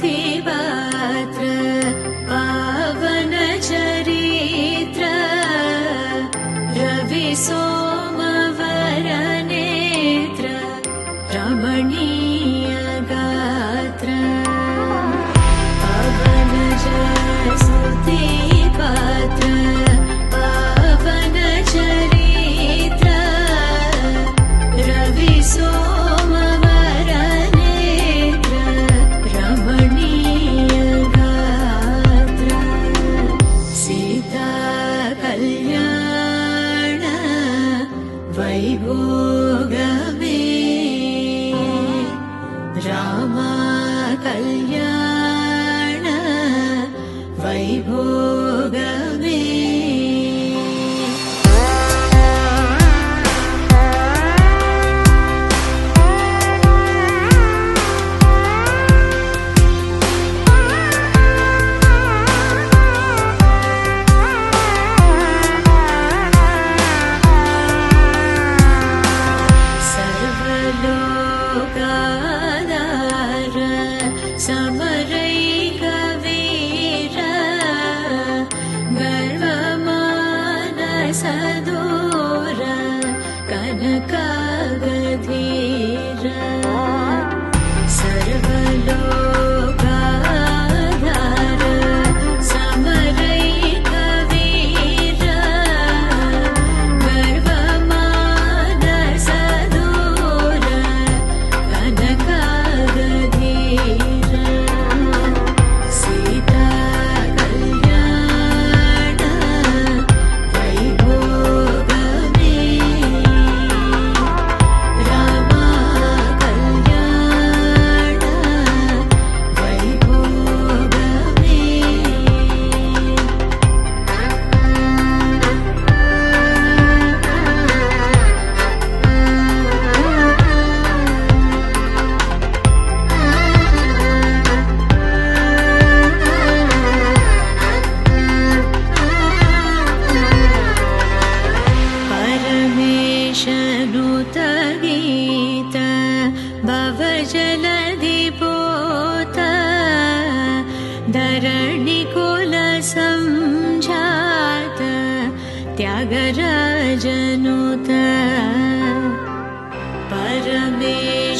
स्तुतिपात्र पावन चरित्र रवि सोमवर नेत्र रमणीय गात्र पावन स्तुतिपात्र पावन चरित्र रवि सोमवर नेत्र रमणीय गात्र सीता कल्याण वैभोगमे रामा कल्याण वैभोगमे सर्वलोकाधार समरैकवीर गर्वमानसदूर कनकागधीर सर्वलोकाधार समरैकवीर गर्वमानसदूर कनकागधीर सीता कल्याण वैभोगमे रामा कल्याण वैभोगमे परमेशनुत गीत भवजलधिपोत धरणिकुल संजात त्यागराजनुत परमेशनुत